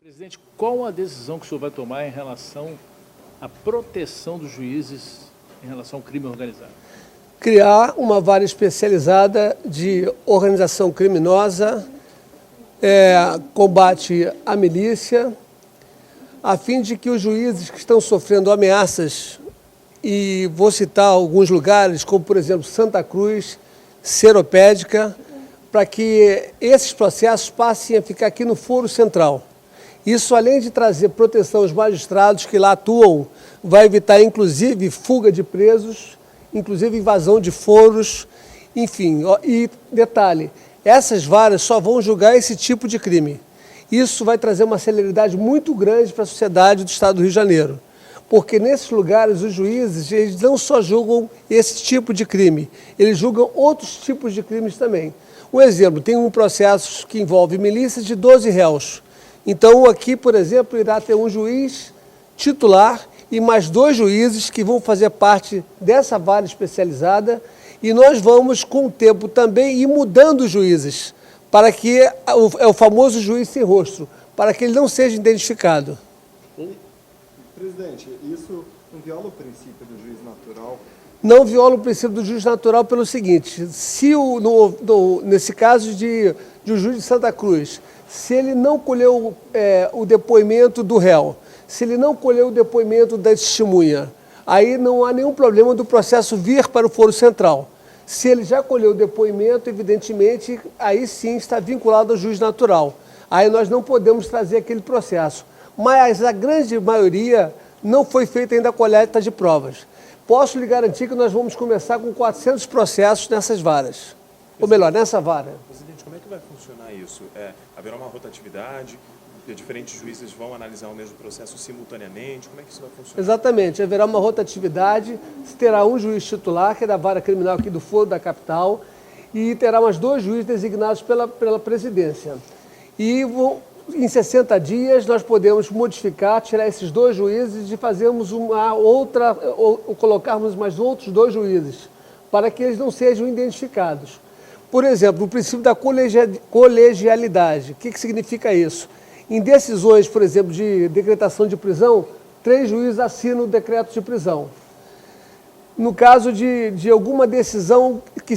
Presidente, qual a decisão que o senhor vai tomar em relação à proteção dos juízes em relação ao crime organizado? Criar uma vara especializada de organização criminosa, combate à milícia, a fim de que os juízes que estão sofrendo ameaças, e vou citar alguns lugares, como por exemplo Santa Cruz, Seropédica, para que esses processos passem a ficar aqui no Foro Central. Isso, além de trazer proteção aos magistrados que lá atuam, vai evitar inclusive fuga de presos, inclusive invasão de foros, enfim. E detalhe, essas varas só vão julgar esse tipo de crime. Isso vai trazer uma celeridade muito grande para a sociedade do Estado do Rio de Janeiro, porque nesses lugares os juízes eles não só julgam esse tipo de crime, eles julgam outros tipos de crimes também. Um exemplo, tem um processo que envolve milícias de 12 réus. Então aqui, por exemplo, irá ter um juiz titular e mais 2 juízes que vão fazer parte dessa vara especializada, e nós vamos, com o tempo, também ir mudando os juízes, para que é o famoso juiz sem rosto, para que ele não seja identificado. Presidente, isso não viola o princípio do juiz natural? Não viola o princípio do juiz natural pelo seguinte: se nesse caso de um juiz de Santa Cruz, se ele não colheu o depoimento do réu, se ele não colheu o depoimento da testemunha, aí não há nenhum problema do processo vir para o Foro Central. Se ele já colheu o depoimento, evidentemente, aí sim está vinculado ao juiz natural. Aí nós não podemos trazer aquele processo. Mas a grande maioria não foi feita ainda a coleta de provas. Posso lhe garantir que nós vamos começar com 400 processos nessas varas. Ou melhor, nessa vara. Presidente, como é que vai funcionar isso? Haverá uma rotatividade? Diferentes juízes vão analisar o mesmo processo simultaneamente? Como é que isso vai funcionar? Exatamente, haverá uma rotatividade, terá um juiz titular, que é da vara criminal aqui do Foro da capital, e terá mais 2 juízes designados pela presidência. E em 60 dias nós podemos modificar, tirar esses 2 juízes e fazermos ou colocarmos mais outros 2 juízes, para que eles não sejam identificados. Por exemplo, o princípio da colegialidade. O que significa isso? Em decisões, por exemplo, de decretação de prisão, 3 juízes assinam o decreto de prisão. No caso de alguma decisão que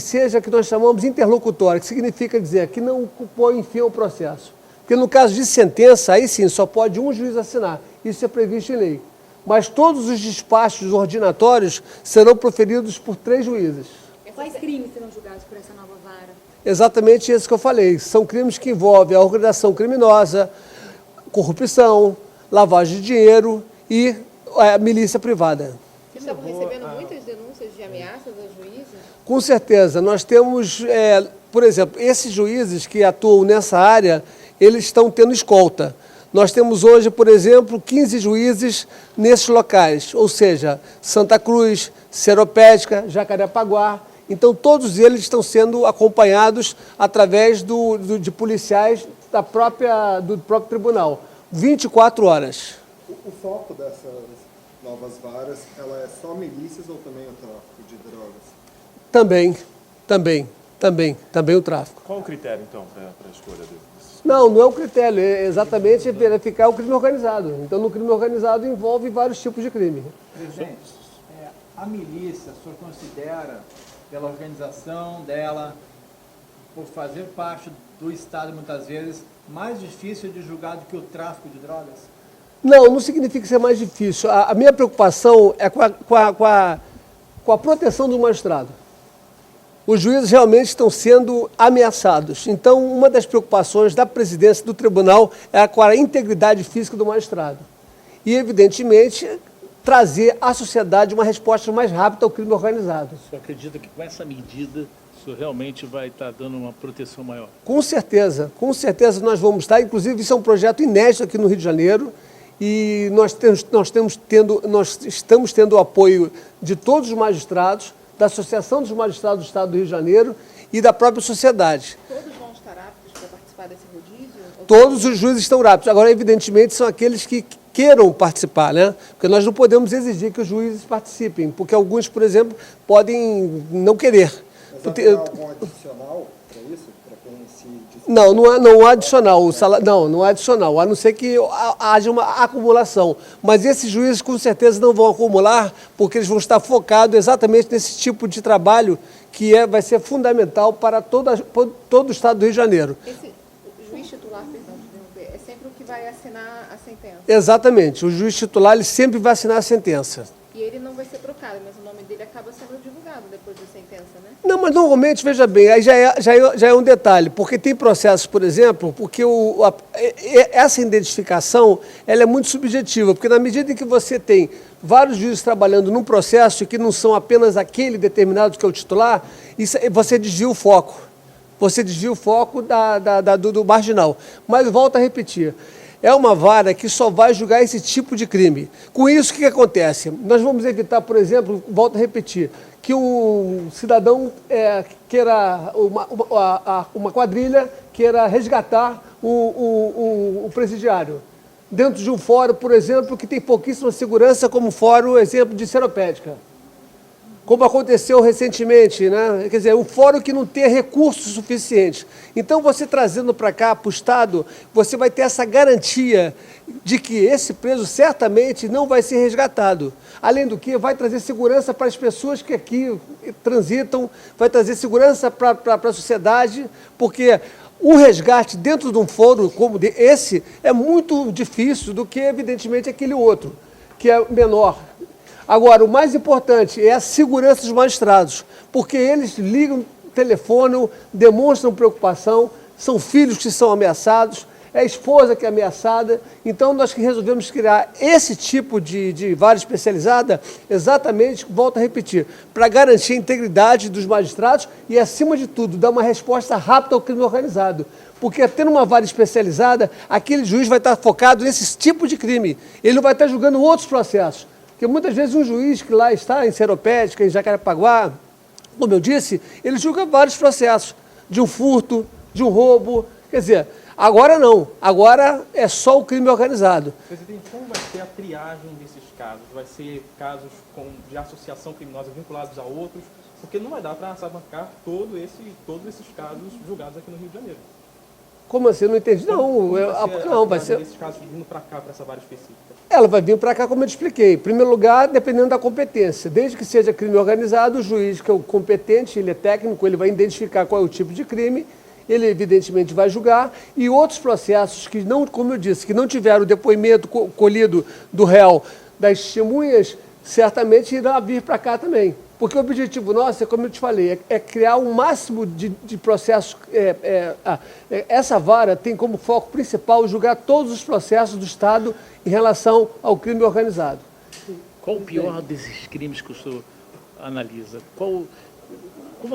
nós chamamos interlocutória, que significa dizer que não põe fim ao processo. Porque no caso de sentença, aí sim, só pode um juiz assinar. Isso é previsto em lei. Mas todos os despachos ordinatórios serão proferidos por 3 juízes. Quais crimes serão julgados por essa nova vara? Exatamente isso que eu falei. São crimes que envolvem a organização criminosa, corrupção, lavagem de dinheiro e milícia privada. Vocês estavam recebendo muitas denúncias de ameaças aos juízes? Com certeza. Nós temos, por exemplo, esses juízes que atuam nessa área, eles estão tendo escolta. Nós temos hoje, por exemplo, 15 juízes nesses locais, ou seja, Santa Cruz, Seropédica, Jacarepaguá. Então, todos eles estão sendo acompanhados através de policiais do próprio tribunal, 24 horas. O foco dessas novas varas, ela é só milícias ou também o tráfico de drogas? Também o tráfico. Qual o critério, então, para a escolha desses? Não é o critério, é exatamente verificar o crime organizado. Então, no crime organizado envolve vários tipos de crime. Presidente, a milícia, o senhor considera, pela organização dela, por fazer parte do Estado, muitas vezes, mais difícil de julgar do que o tráfico de drogas? Não significa ser mais difícil. A minha preocupação é com a proteção do magistrado. Os juízes realmente estão sendo ameaçados. Então, uma das preocupações da presidência do tribunal é com a integridade física do magistrado. E, evidentemente, trazer à sociedade uma resposta mais rápida ao crime organizado. O senhor acredita que com essa medida o senhor realmente vai estar dando uma proteção maior? Com certeza nós vamos estar. Inclusive, isso é um projeto inédito aqui no Rio de Janeiro. E nós estamos tendo o apoio de todos os magistrados, da Associação dos Magistrados do Estado do Rio de Janeiro e da própria sociedade. Todos vão estar aptos para participar desse rodízio? Todos os juízes estão aptos. Agora, evidentemente, são aqueles que queiram participar, né? Porque nós não podemos exigir que os juízes participem, porque alguns, por exemplo, podem não querer. Mas haverá algum adicional para isso, para quem se Não há adicional. Não há adicional, a não ser que haja uma acumulação. Mas esses juízes com certeza não vão acumular, porque eles vão estar focados exatamente nesse tipo de trabalho que vai ser fundamental para todo o Estado do Rio de Janeiro. Esse juiz titular, perdão, de interromper, é sempre o que vai assinar a sentença. Exatamente. O juiz titular ele sempre vai assinar a sentença. E ele não vai ser trocado, mas o nome dele acaba sendo divulgado depois da sentença, né? Não, mas normalmente, veja bem, aí já é um detalhe, porque tem processos, por exemplo, porque essa identificação ela é muito subjetiva, porque na medida em que você tem vários juízes trabalhando num processo que não são apenas aquele determinado que é o titular, você desvia o foco. Você desvia o foco do marginal. Mas volto a repetir. É uma vara que só vai julgar esse tipo de crime. Com isso, o que acontece? Nós vamos evitar, por exemplo, volto a repetir, que um cidadão queira, uma quadrilha queira resgatar o presidiário. Dentro de um fórum, por exemplo, que tem pouquíssima segurança, como o fórum, exemplo, de Seropédica. Como aconteceu recentemente, né? Quer dizer, um fórum que não tem recursos suficientes. Então, você trazendo para cá, para o Estado, você vai ter essa garantia de que esse preso certamente não vai ser resgatado. Além do que, vai trazer segurança para as pessoas que aqui transitam, vai trazer segurança para a sociedade, porque o resgate dentro de um fórum como esse é muito difícil do que, evidentemente, aquele outro, que é menor. Agora, o mais importante é a segurança dos magistrados, porque eles ligam, telefonam, demonstram preocupação, são filhos que são ameaçados, é a esposa que é ameaçada. Então, nós que resolvemos criar esse tipo de vara especializada, exatamente, volto a repetir, para garantir a integridade dos magistrados e, acima de tudo, dar uma resposta rápida ao crime organizado. Porque, tendo uma vara especializada, aquele juiz vai estar focado nesse tipo de crime. Ele não vai estar julgando outros processos. Porque muitas vezes um juiz que lá está em Seropédica, em Jacarepaguá, como eu disse, ele julga vários processos, de um furto, de um roubo. Quer dizer, agora não, agora é só o crime organizado. Presidente, como vai ser a triagem desses casos? Vai ser casos de associação criminosa vinculados a outros? Porque não vai dar para abarcar todos esses casos julgados aqui no Rio de Janeiro. Como assim? Eu não entendi. Não, vai ser... Desses casos vindo para cá, para essa vara específica. Ela vai vir para cá, como eu te expliquei. Em primeiro lugar, dependendo da competência. Desde que seja crime organizado, o juiz, que é o competente, ele é técnico, ele vai identificar qual é o tipo de crime, ele evidentemente vai julgar, e outros processos que não, como eu disse, que não tiveram o depoimento colhido do réu, das testemunhas, certamente irá vir para cá também. Porque o objetivo nosso, como eu te falei, é criar um máximo de processos. Essa vara tem como foco principal julgar todos os processos do Estado em relação ao crime organizado. Qual o pior desses crimes que o senhor analisa? Como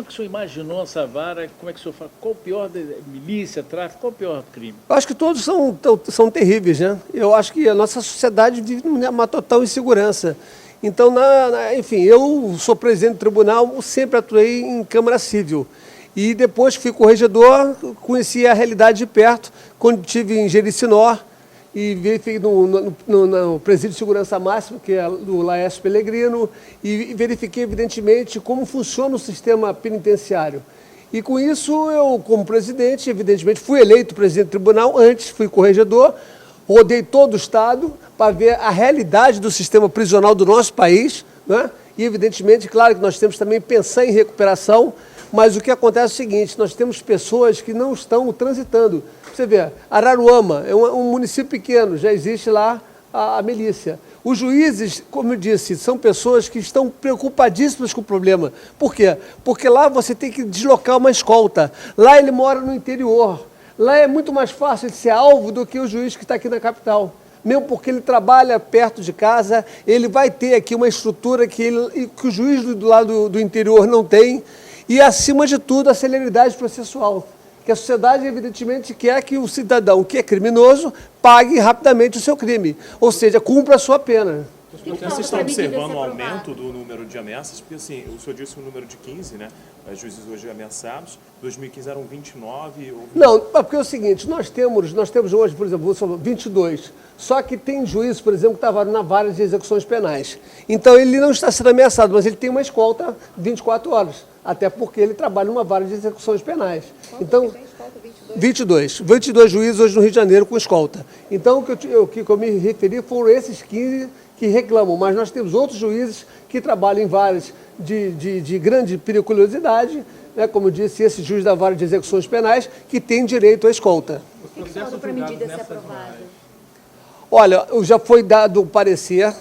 é que o senhor imaginou essa vara? Como é que o senhor fala? Qual o pior milícia, tráfico? Qual o pior crime? Eu acho que todos são terríveis, né? Eu acho que a nossa sociedade vive uma total insegurança. Então, enfim, eu sou presidente do tribunal, sempre atuei em Câmara Civil. E depois que fui corregedor, conheci a realidade de perto, quando estive em Jericinó, e verifiquei no Presídio de Segurança Máxima, que é do Laércio Pellegrino, e verifiquei, evidentemente, como funciona o sistema penitenciário. E com isso, eu, como presidente, evidentemente, fui eleito presidente do tribunal, antes fui corregedor, rodei todo o Estado para ver a realidade do sistema prisional do nosso país, né? E, evidentemente, claro que nós temos também que pensar em recuperação, mas o que acontece é o seguinte, nós temos pessoas que não estão transitando. Você vê, Araruama é um município pequeno, já existe lá a milícia. Os juízes, como eu disse, são pessoas que estão preocupadíssimas com o problema. Por quê? Porque lá você tem que deslocar uma escolta. Lá ele mora no interior. Lá é muito mais fácil de ser alvo do que o juiz que está aqui na capital. Mesmo porque ele trabalha perto de casa, ele vai ter aqui uma estrutura que o juiz do lado do interior não tem. E, acima de tudo, a celeridade processual. Que a sociedade, evidentemente, quer que o cidadão que é criminoso pague rapidamente o seu crime. Ou seja, cumpra a sua pena. Vocês estão observando o aumento do número de ameaças? Porque, assim, o senhor disse o número de 15, né? Juízes hoje ameaçados. 2015 eram 29. Não, porque é o seguinte, nós temos hoje, por exemplo, 22. Só que tem juízes, por exemplo, que estavam na vara de execuções penais. Então, ele não está sendo ameaçado, mas ele tem uma escolta 24 horas. Até porque ele trabalha numa vara de execuções penais. Quanto então, que tem escolta 24 22 juízes hoje no Rio de Janeiro com escolta. Então, o que eu me referi foram esses 15 que reclamam, mas nós temos outros juízes que trabalham em varas de grande periculosidade, né, como eu disse, esse juiz da vara de execuções penais, que tem direito à escolta. O que falta para a medida ser aprovada? Olha, já foi dado o parecer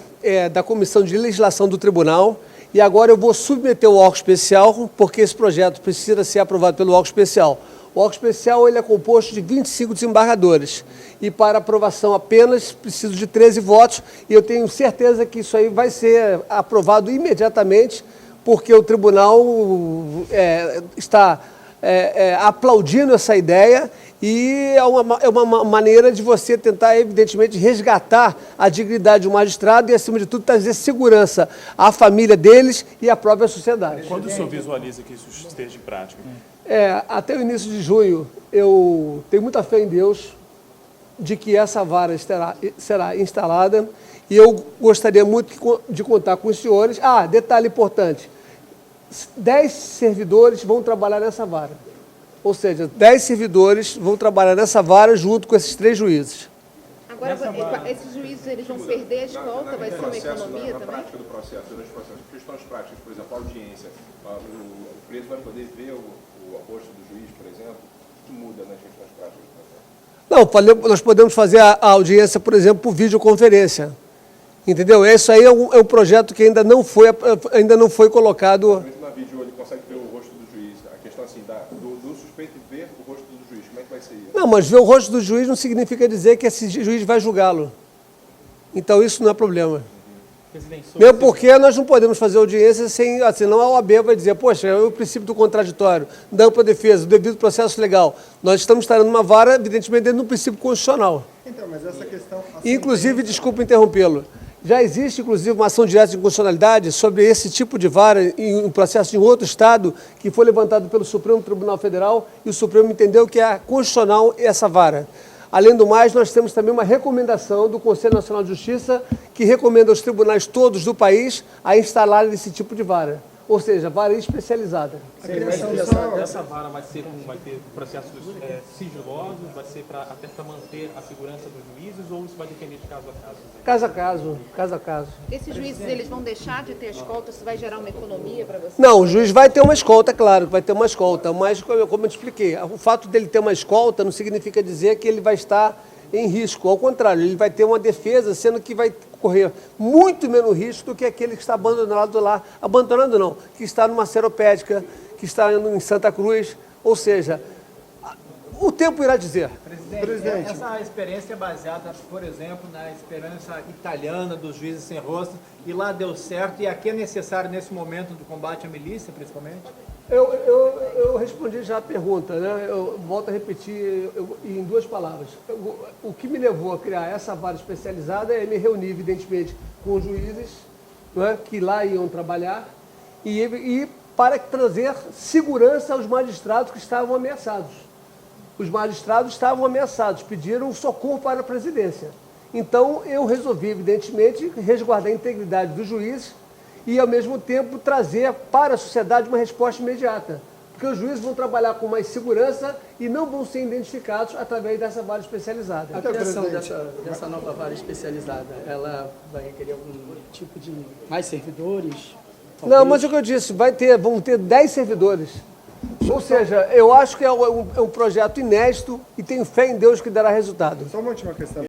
da Comissão de Legislação do Tribunal e agora eu vou submeter o órgão especial, porque esse projeto precisa ser aprovado pelo órgão especial. O órgão especial ele é composto de 25 desembargadores e para aprovação apenas preciso de 13 votos e eu tenho certeza que isso aí vai ser aprovado imediatamente, porque o tribunal está aplaudindo essa ideia e é uma maneira de você tentar, evidentemente, resgatar a dignidade do magistrado e, acima de tudo, trazer segurança à família deles e à própria sociedade. Quando o senhor visualiza que isso esteja em prática? Até o início de junho, eu tenho muita fé em Deus de que essa vara será instalada e eu gostaria muito de contar com os senhores. Detalhe importante, 10 servidores vão trabalhar nessa vara. Ou seja, 10 servidores vão trabalhar nessa vara junto com esses 3 juízes. Agora, esses juízes eles vão perder a escolta? Vai ser uma economia na também? prática do processo, durante o processo, questões práticas, por exemplo, a audiência, o preso vai poder ver o rosto do juiz, por exemplo, o que muda nas questões práticas do processo? Não, nós podemos fazer a audiência, por exemplo, por videoconferência. Entendeu? Isso aí é um projeto que ainda não foi colocado. Na vídeo ele consegue ver o rosto do juiz. A questão assim, do suspeito ver o rosto do juiz, como é que vai ser isso? Não, mas ver o rosto do juiz não significa dizer que esse juiz vai julgá-lo. Então isso não é problema. Mesmo porque nós não podemos fazer audiência sem, senão a OAB vai dizer, poxa, é o princípio do contraditório, da ampla defesa, do devido processo legal. Nós estamos instalando uma vara, evidentemente, dentro do princípio constitucional. Então, mas essa questão... Inclusive, desculpa interrompê-lo, já existe, inclusive, uma ação direta de inconstitucionalidade sobre esse tipo de vara em um processo em outro Estado que foi levantado pelo Supremo Tribunal Federal e o Supremo entendeu que é constitucional essa vara. Além do mais, nós temos também uma recomendação do Conselho Nacional de Justiça que recomenda aos tribunais todos do país a instalarem esse tipo de vara, ou seja, vara especializada. A criação dessa vara vai ter processos sigilosos, vai ser até para manter a segurança dos juízes ou isso vai depender de caso a caso? Caso a caso. Esses juízes eles vão deixar de ter escolta? Isso vai gerar uma economia para você? Não, o juiz vai ter uma escolta, claro que vai ter uma escolta, mas como eu te expliquei, o fato dele ter uma escolta não significa dizer que ele vai estar em risco, ao contrário, ele vai ter uma defesa, sendo que vai correr muito menos risco do que aquele que está abandonado lá, abandonado não, que está numa seropédica, que está em Santa Cruz, ou seja, o tempo irá dizer. Presidente, essa experiência é baseada, por exemplo, na experiência italiana dos juízes sem rosto, e lá deu certo, e aqui é necessário nesse momento do combate à milícia, principalmente? Eu respondi já a pergunta, né? Eu volto a repetir em 2 palavras. O que me levou a criar essa vara especializada é me reunir, evidentemente, com os juízes, não é? Que lá iam trabalhar e para trazer segurança aos magistrados que estavam ameaçados. Os magistrados estavam ameaçados, pediram socorro para a presidência. Então, eu resolvi, evidentemente, resguardar a integridade dos juízes e, ao mesmo tempo, trazer para a sociedade uma resposta imediata. Porque os juízes vão trabalhar com mais segurança e não vão ser identificados através dessa vara especializada. A criação dessa nova vara especializada, ela vai requerer algum tipo de mais servidores? Talvez? Não, mas o que eu disse, vão ter 10 servidores. Ou seja, eu acho que é um projeto inédito e tenho fé em Deus que dará resultado. Só uma última questão.